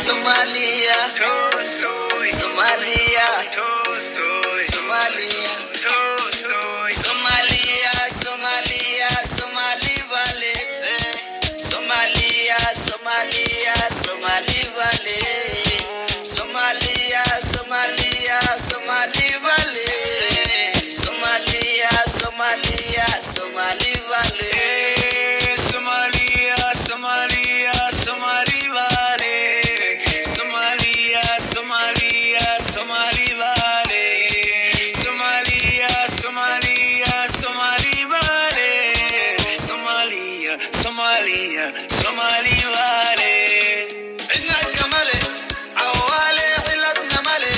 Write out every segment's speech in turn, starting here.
Somalia, Somalia, Somalia, Somalia, Somalia, Somali Valley, Somalia, Somalia, Somali Valley, Somalia, Somalia, Somali Valley, Somalia, Somalia, Somali Valley. Somalia, Somalia, Somali Valley. Somalia, Somalia, Somali Valley. Somalia, Somalia, Somali Valley. Somalia, Somalia, Somali Valley. عنا الكمالي عوالي علتنا مالي.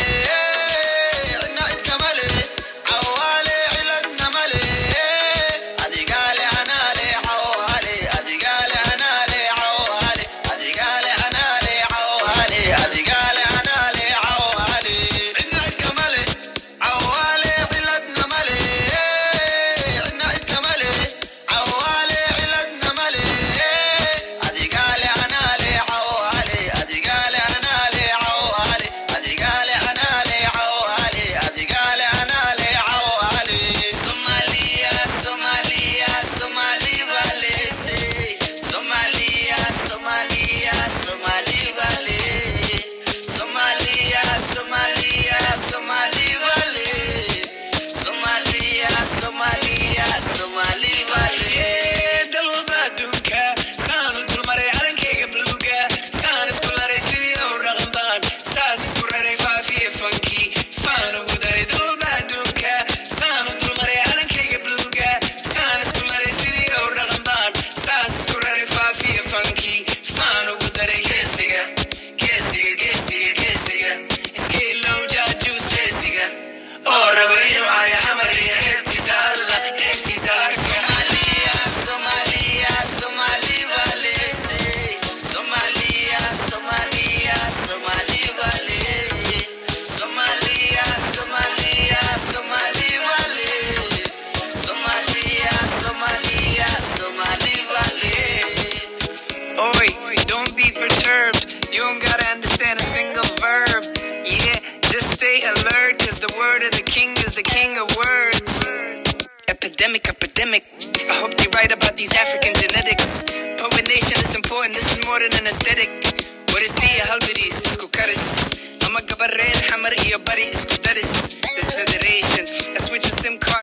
عنا الكمالي عوالي علتنا مالي. أدي قالي أنا لي عوالي. أدي قالي أنا لي عوالي. أدي قالي أنا لي عوالي. أدي قالي أنا لي عوالي. عنا الكمالي عوالي علتنا مالي. عنا الكمالي عوالي علتنا مالي. أدي قالي أنا لي عوالي. أدي قالي أنا لي عوالي. أدي قالي أنا لي عوالي. أدي قالي أنا لي عوالي. Somalia, Somalia, Somali Valley. Somalia, Somalia, Somali Valley. Somalia, Somalia, Somali Valley. Somalia, Somalia, Somali Valley. Dalba dunka, saan dul maray calankeyga buluuga, saan isku laray sidii oo dhaqanbaan, saas isku raray faafiye funky, faan ugu daray dalba dunka, saan dul maray calankeyga buluuga, saan isku laray sidii oo dhaqanbaan, saas isku raray faafiye funky, faan ugu daray geesiga, geesiga, geesiga, geesiga, iska ilow jaajuus geesiga, oo raba inuu caayo xamar iyo heebtiisa alla, heebtiisa arka. Somalia, Somalia, Somali Valley. Somalia, Somalia, Somali Valley. Somalia, Somalia, Somali Valley. Somalia, Somalia, Somali Valley. Oi, don't be perturbed. You don't gotta understand a single verb. Yeah, just stay alert, cause the word of the king is the king of words. Epidemic, epidemic. I hope you're right about these African genetics. Poet nation is important, this is more than an aesthetic. What is he? Halbidis, isku karis. I'm a gabarer, hammer, iyo bari, isku daris. This federation, I switch a SIM card.